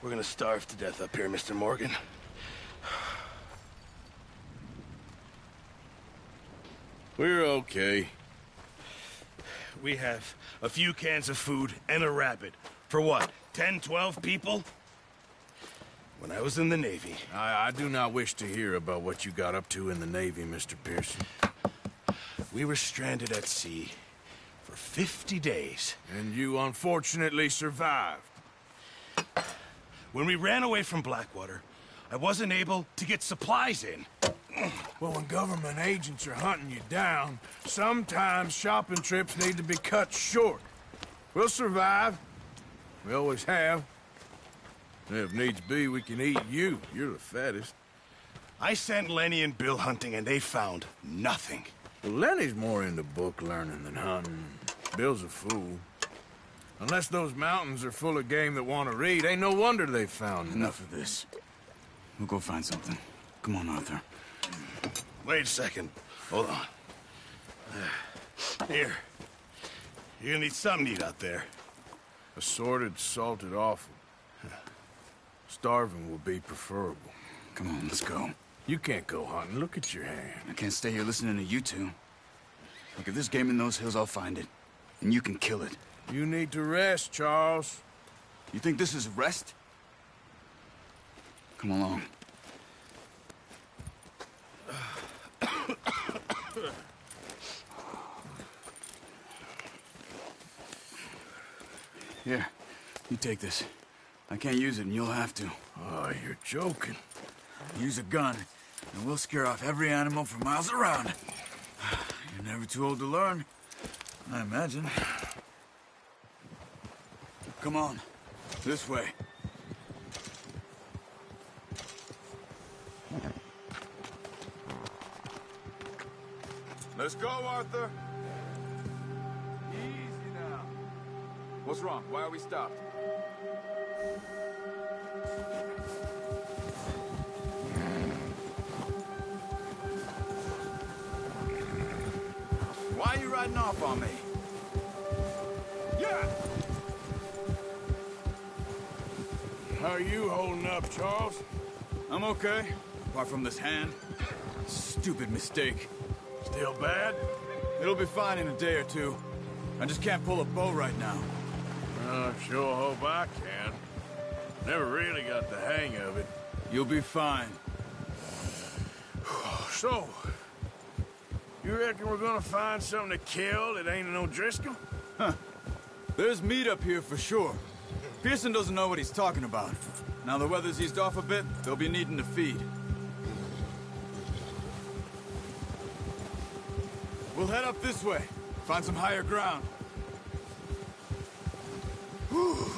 We're gonna starve to death up here, Mr. Morgan. We're okay. We have a few cans of food and a rabbit. For what, 10, 12 people? When I was in the Navy... I do not wish to hear about what you got up to in the Navy, Mr. Pearson. We were stranded at sea for 50 days. And you unfortunately survived. When we ran away from Blackwater, I wasn't able to get supplies in. Well, when government agents are hunting you down, sometimes shopping trips need to be cut short. We'll survive. We always have. And if needs be, we can eat you. You're the fattest. I sent Lenny and Bill hunting, and they found nothing. Well, Lenny's more into book learning than hunting. Bill's a fool. Unless those mountains are full of game that want to read, ain't no wonder they found Enough of this. We'll go find something. Come on, Arthur. Wait a second. Hold on. Here. You're gonna need something to eat out there. Assorted, salted offal. Starving will be preferable. Come on, let's go. You can't go hunting. Look at your hand. I can't stay here listening to you two. Look, if there's game in those hills, I'll find it. And you can kill it. You need to rest, Charles. You think this is rest? Come along. Here, you take this. I can't use it, and you'll have to. Oh, you're joking. Use a gun, and we'll scare off every animal for miles around. You're never too old to learn, I imagine. Come on, this way. Let's go, Arthur. Easy now. What's wrong? Why are we stopped? Why are you riding off on me? Yeah! How are you holding up, Charles? I'm okay, apart from this hand. Stupid mistake. Still bad? It'll be fine in a day or two. I just can't pull a bow right now. I sure hope I can. Never really got the hang of it. You'll be fine. So, you reckon we're gonna find something to kill that ain't no Driscoll? Huh. There's meat up here for sure. Pearson doesn't know what he's talking about. Now the weather's eased off a bit, they'll be needing to feed. We'll head up this way. Find some higher ground. Whew.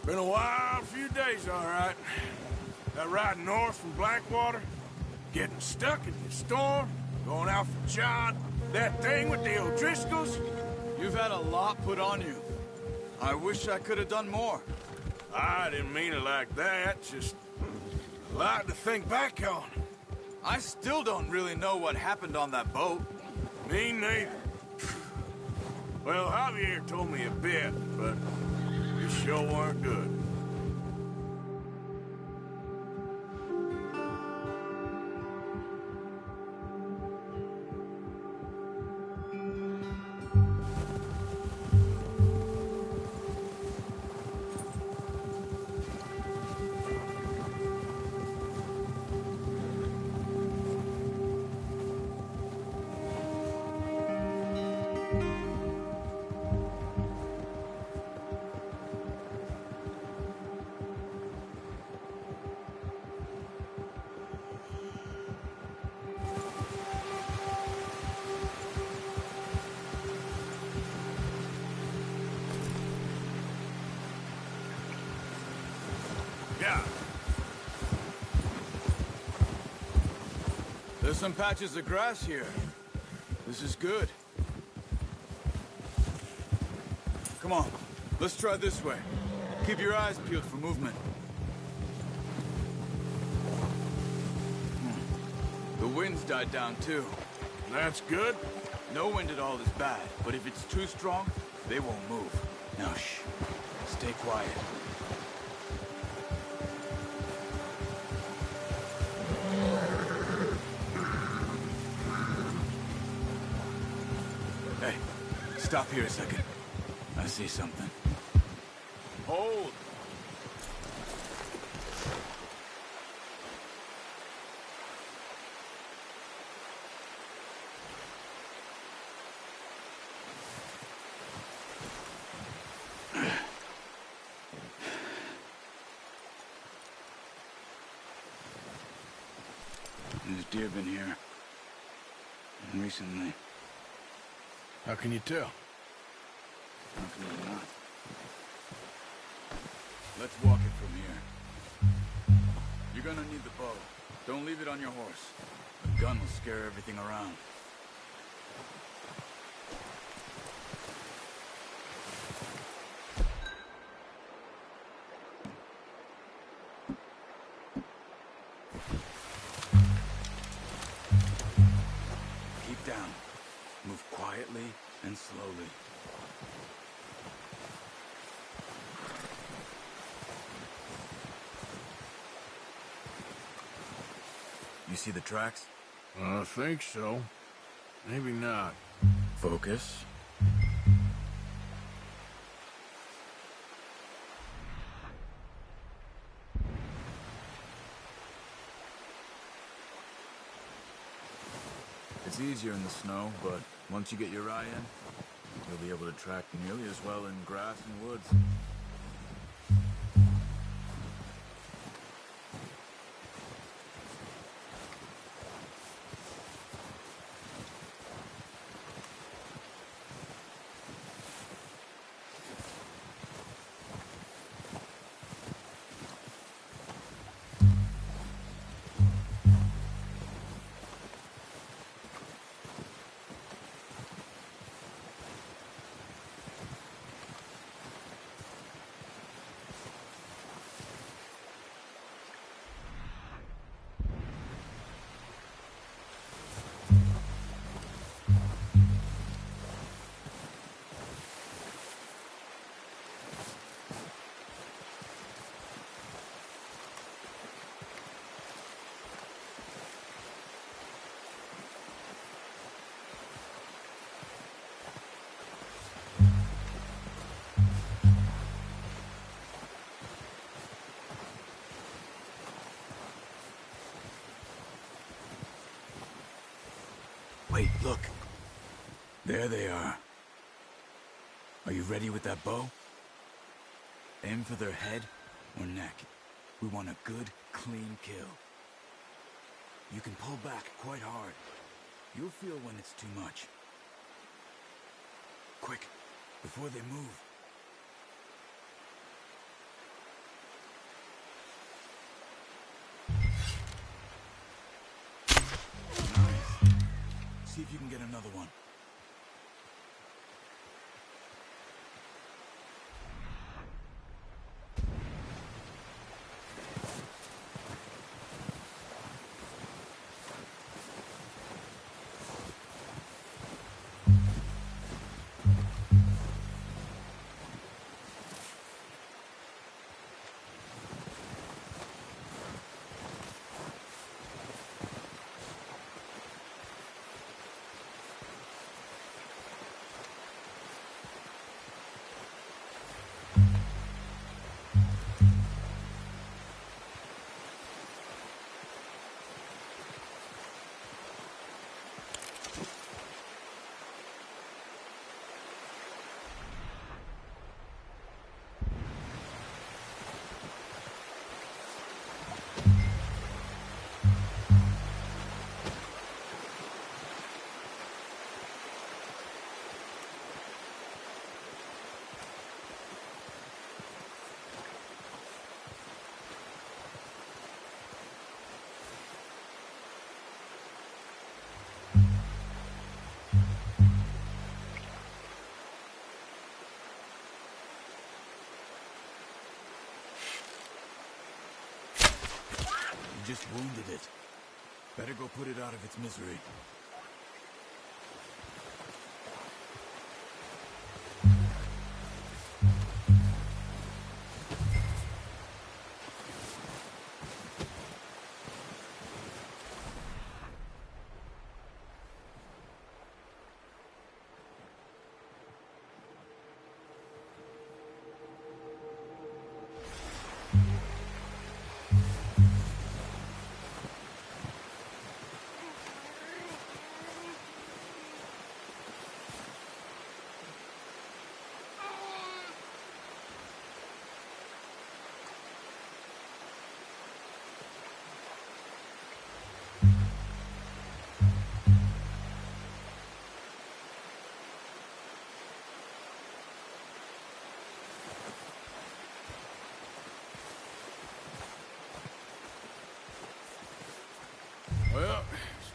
Been a wild few days, all right. That ride north from Blackwater, getting stuck in the storm, going out for John, that thing with the O'Driscolls. You've had a lot put on you. I wish I could have done more. I didn't mean it like that, just a lot to think back on. I still don't really know what happened on that boat. Me neither. Well, Javier told me a bit, but it sure weren't good. Yeah. There's some patches of grass here. This is good. Come on, let's try this way. Keep your eyes peeled for movement. The wind's died down too. That's good. No wind at all is bad, but if it's too strong, they won't move. Now shh, stay quiet. Hey, stop here a second. I see something. Hold! There's deer been here. And recently. How can you tell? How can you not? Let's walk it from here. You're gonna need the bow. Don't leave it on your horse. The gun will scare everything around. Keep down. Move quietly and slowly. You see the tracks? I think so. Maybe not. Focus. It's easier in the snow, but once you get your eye in, you'll be able to track nearly as well in grass and woods. Wait, look. There they are. Are you ready with that bow? Aim for their head or neck. We want a good, clean kill. You can pull back quite hard. You'll feel when it's too much. Quick, before they move. Nice. See if you can get another one. You just wounded it. Better go put it out of its misery.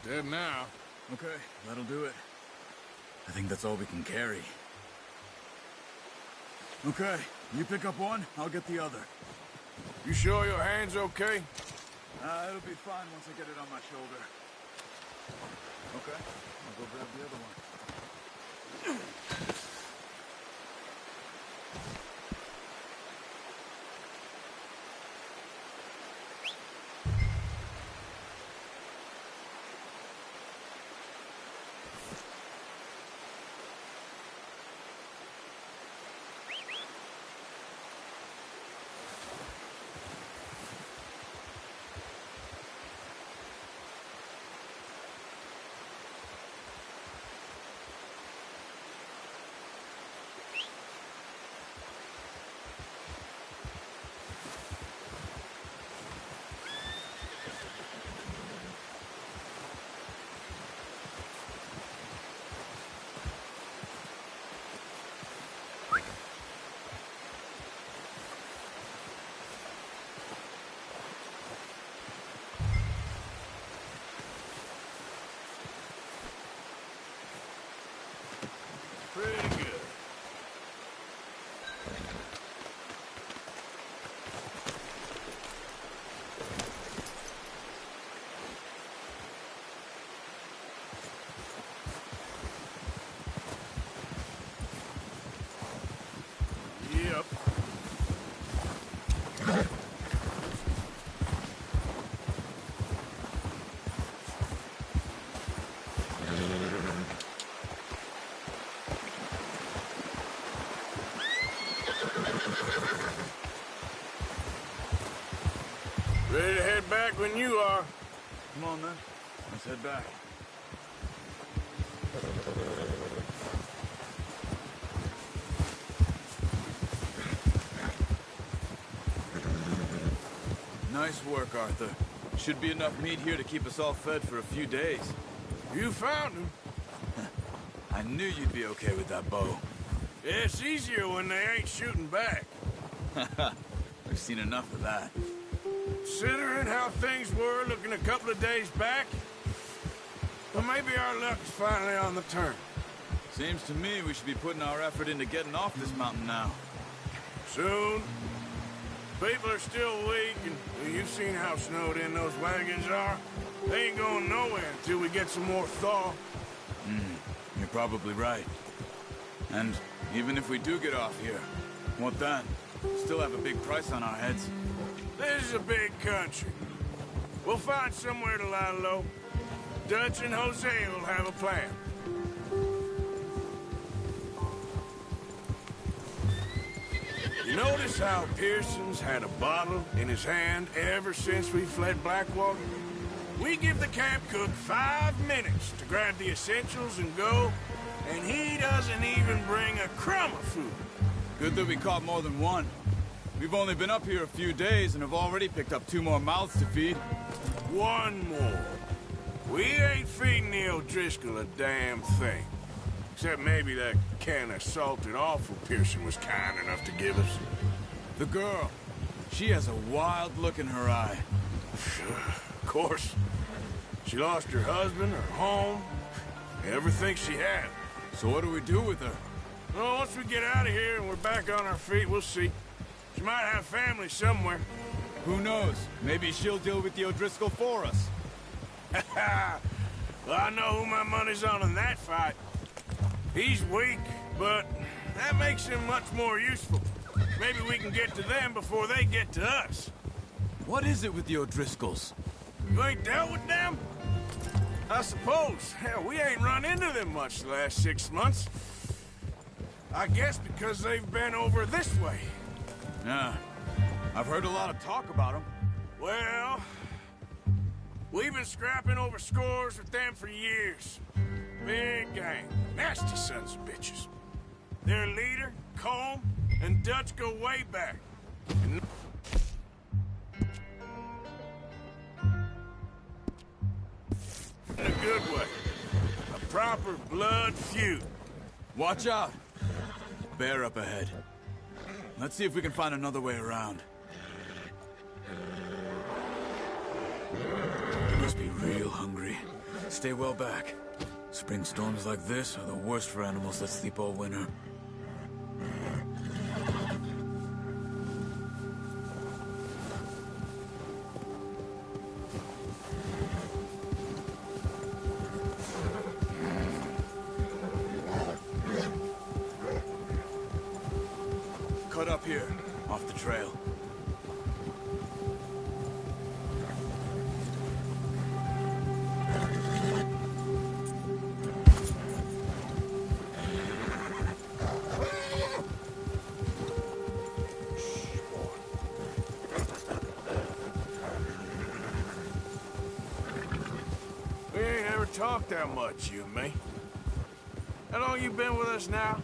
Dead now. Okay, that'll do it. I think that's all we can carry. Okay, you pick up one, I'll get the other. You sure your hand's okay? It'll be fine once I get it on my shoulder. Okay, I'll go grab the other one. Pretty good. Yep. Ready to head back when you are. Come on then, let's head back. Nice work, Arthur. Should be enough meat here to keep us all fed for a few days. You found him. I knew you'd be okay with that bow. Yeah, it's easier when they ain't shooting back. We've seen enough of that. Considering how things were looking a couple of days back, well, maybe our luck's finally on the turn. Seems to me we should be putting our effort into getting off this mountain now. Soon. People are still weak, and well, you've seen how snowed in those wagons are. They ain't going nowhere until we get some more thaw. You're probably right. And even if we do get off here, what then? Still have a big price on our heads. This is a big country. We'll find somewhere to lie low. Dutch and Jose will have a plan. You notice how Pearson's had a bottle in his hand ever since we fled Blackwater? We give the camp cook 5 minutes to grab the essentials and go, and he doesn't even bring a crumb of food. Good that we caught more than one. We've only been up here a few days and have already picked up 2 more mouths to feed. One more. We ain't feeding the O'Driscoll a damn thing. Except maybe that can of salted offal Pearson was kind enough to give us. The girl. She has a wild look in her eye. Of course. She lost her husband, her home, everything she had. So what do we do with her? Well, once we get out of here and we're back on our feet, we'll see. She might have family somewhere. Who knows? Maybe she'll deal with the O'Driscoll for us. Well, I know who my money's on in that fight. He's weak, but that makes him much more useful. Maybe we can get to them before they get to us. What is it with the O'Driscolls? You ain't dealt with them? I suppose. Hell, we ain't run into them much the last 6 months. I guess because they've been over this way. Yeah. I've heard a lot of talk about them. Well, we've been scrapping over scores with them for years. Big gang. Nasty sons of bitches. Their leader, Colm, and Dutch go way back. In a good way. A proper blood feud. Watch out! Bear up ahead. Let's see if we can find another way around. They must be real hungry. Stay well back. Spring storms like this are the worst for animals that sleep all winter. Cut up here, off the trail. We ain't ever talked that much, you and me. How long you been with us now?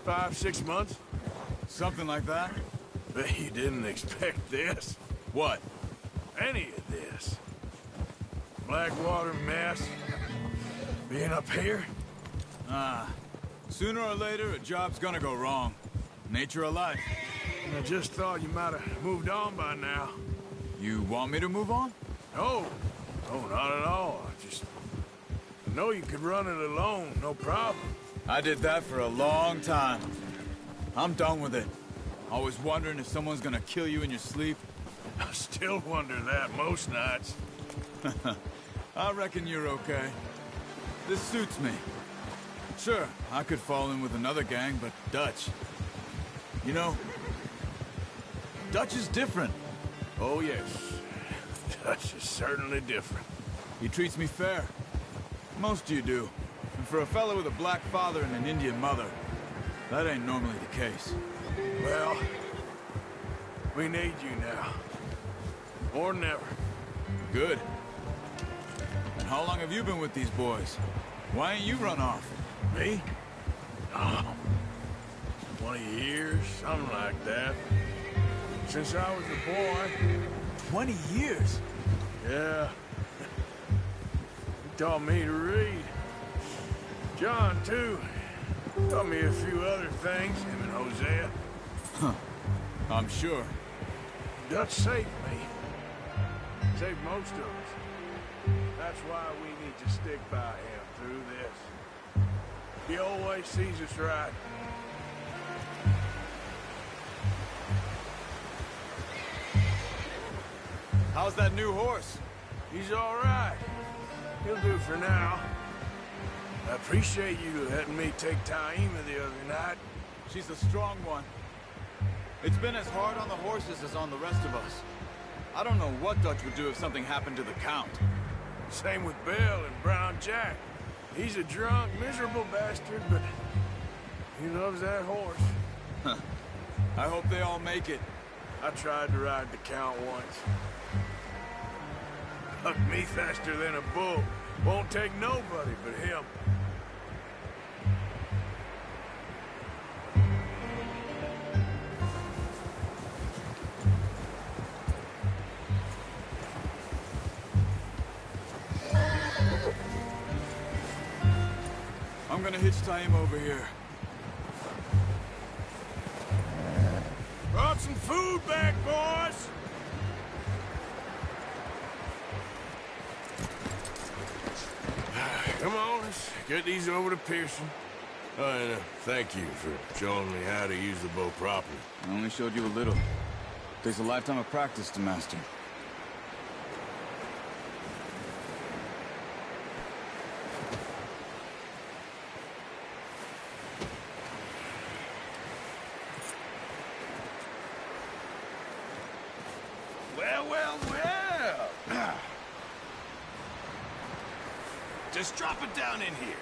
5, 6 months? Something like that? Bet you didn't expect this. What? Any of this. Blackwater mess. Being up here? Sooner or later, a job's gonna go wrong. Nature of life. I just thought you might have moved on by now. You want me to move on? No. No, not at all. I know you could run it alone, no problem. I did that for a long time. I'm done with it. Always wondering if someone's gonna kill you in your sleep. I still wonder that most nights. I reckon you're okay. This suits me. Sure, I could fall in with another gang, but Dutch... You know, Dutch is different. Oh, yes. Dutch is certainly different. He treats me fair. Most of you do. And for a fella with a black father and an Indian mother, that ain't normally the case. Well, we need you now. More than ever. Good. And how long have you been with these boys? Why ain't you run off? Me? Oh, 20 years, something like that. Since I was a boy. 20 years? Yeah. He taught me to read. John, too. Taught me a few other things, him and Hosea. Huh. I'm sure. Dutch saved me. Saved most of us. That's why we need to stick by him through this. He always sees us right. How's that new horse? He's all right. He'll do for now. I appreciate you letting me take Taima the other night. She's a strong one. It's been as hard on the horses as on the rest of us. I don't know what Dutch would do if something happened to the Count. Same with Bill and Brown Jack. He's a drunk, miserable bastard, but he loves that horse. Huh. I hope they all make it. I tried to ride the Count once. Hucked me faster than a bull. Won't take nobody but him. I'm gonna hitch Taima over here. Brought some food back, boys! Come on, let's get these over to Pearson. Oh, and thank you for showing me how to use the bow properly. I only showed you a little. Takes a lifetime of practice to master. Well, well, well. Just drop it down in here.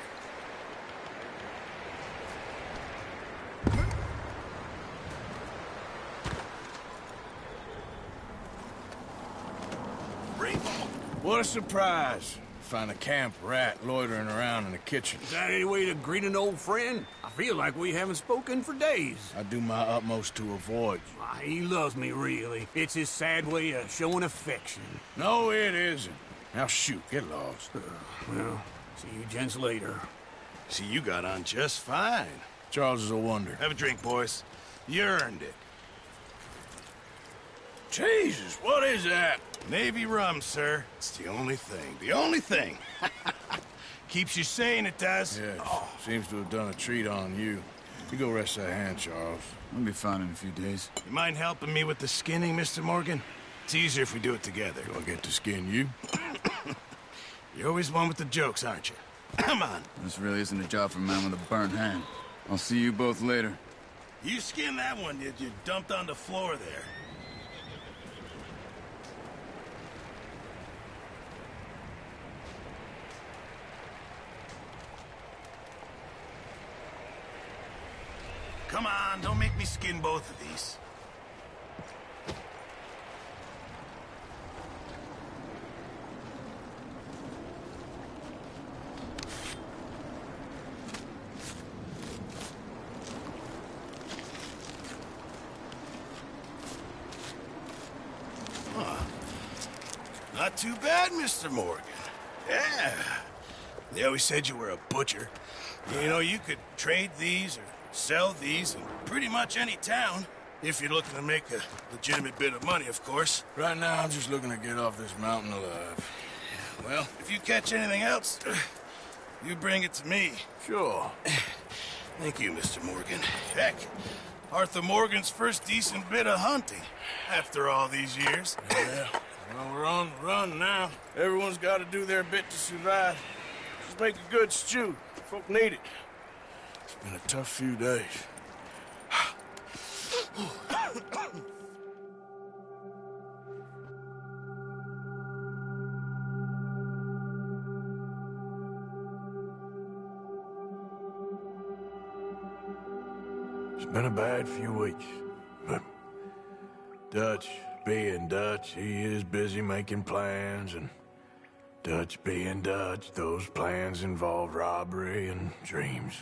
What a surprise. Find a camp rat loitering around in the kitchen. Is that any way to greet an old friend? I feel like we haven't spoken for days. I do my utmost to avoid you. Ah, he loves me, really. It's his sad way of showing affection. No, it isn't. Now shoot, get lost. Well, see you gents later. See, you got on just fine. Charles is a wonder. Have a drink, boys. You earned it. Jesus, what is that? Navy rum, sir. It's the only thing. The only thing. Keeps you sane, it does. Yeah, seems to have done a treat on you. You go rest that hand, Charles. I'll be fine in a few days. You mind helping me with the skinning, Mr. Morgan? It's easier if we do it together. Do I get to skin you? You're always one with the jokes, aren't you? Come on. This really isn't a job for a man with a burnt hand. I'll see you both later. You skinned that one, did you? Dumped on the floor there. Come on, don't make me skin both of these. Not too bad, Mr. Morgan. Yeah. They always said you were a butcher. You know, you could trade these or sell these in pretty much any town. If you're looking to make a legitimate bit of money, of course. Right now, I'm just looking to get off this mountain alive. Well, if you catch anything else, you bring it to me. Sure. Thank you, Mr. Morgan. Heck, Arthur Morgan's first decent bit of hunting after all these years. Yeah. Well, we're on the run now. Everyone's got to do their bit to survive. Just make a good stew. Folk need it. It's been a tough few days. It's been a bad few weeks, but Dutch being Dutch, he is busy making plans, and Dutch being Dutch, those plans involve robbery and dreams.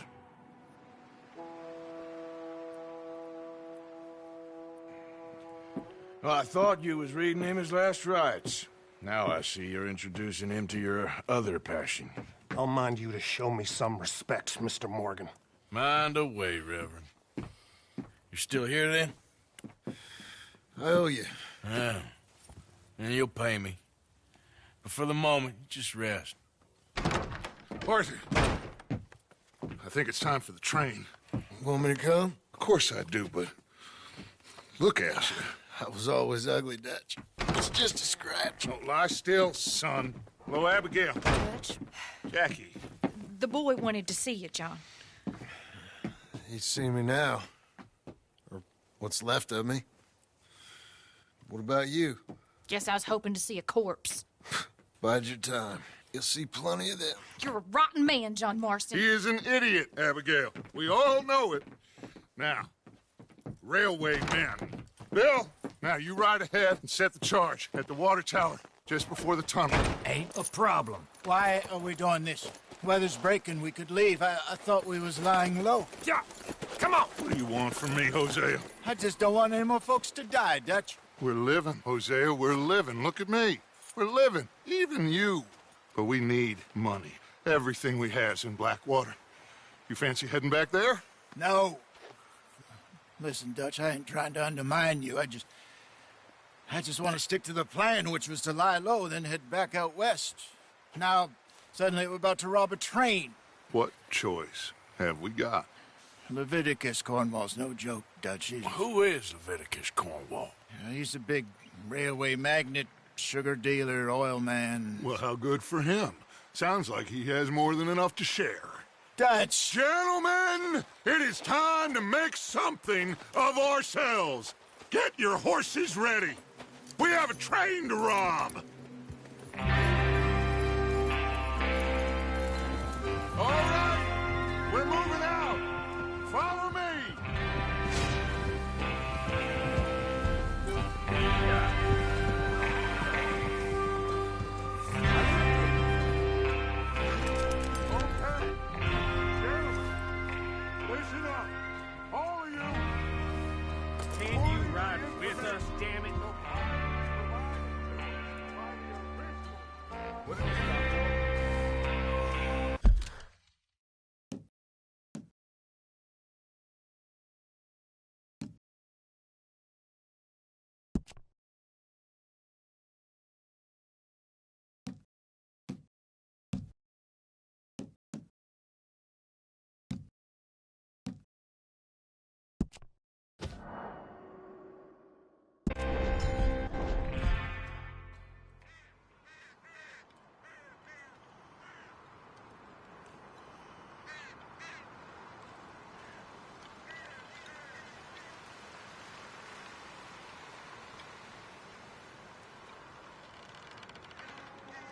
Well, I thought you was reading him his last rites. Now I see you're introducing him to your other passion. I'll mind you to show me some respect, Mr. Morgan. Mind away, Reverend. You still here, then? I owe you. Yeah. And you'll pay me. But for the moment, just rest. Arthur, I think it's time for the train. Want me to come? Of course I do, but look at you. I was always ugly, Dutch. It's just a scratch. Don't lie still, son. Hello, Abigail. Dutch, Jackie. the boy wanted to see you, John. He's seen me now. Or what's left of me. What about you? Guess I was hoping to see a corpse. Bide your time. You'll see plenty of them. You're a rotten man, John Marston. He is an idiot, Abigail. We all know it. Now, railway men. Bill, now you ride ahead and set the charge at the water tower just before the tunnel. Ain't a problem. Why are we doing this? Weather's breaking, we could leave. I thought we was lying low. Yeah, come on. What do you want from me, Hosea? I just don't want any more folks to die, Dutch. We're living, Hosea, we're living. Look at me. We're living, even you. But we need money. Everything we has in Blackwater. You fancy heading back there? No. Listen, Dutch, I ain't trying to undermine you. I just want to stick to the plan, which was to lie low, then head back out west. Now, suddenly we're about to rob a train. What choice have we got? Leviticus Cornwall's no joke, Dutch. Who is Leviticus Cornwall? He's a big railway magnate, sugar dealer, oil man. Well, how good for him. Sounds like he has more than enough to share. Dutch! Gentlemen, it is time to make something of ourselves. Get your horses ready. We have a train to rob. All right, we're moving out. Follow me. Okay, gentlemen, listen up. All of you. Can you ride with us, damn it? What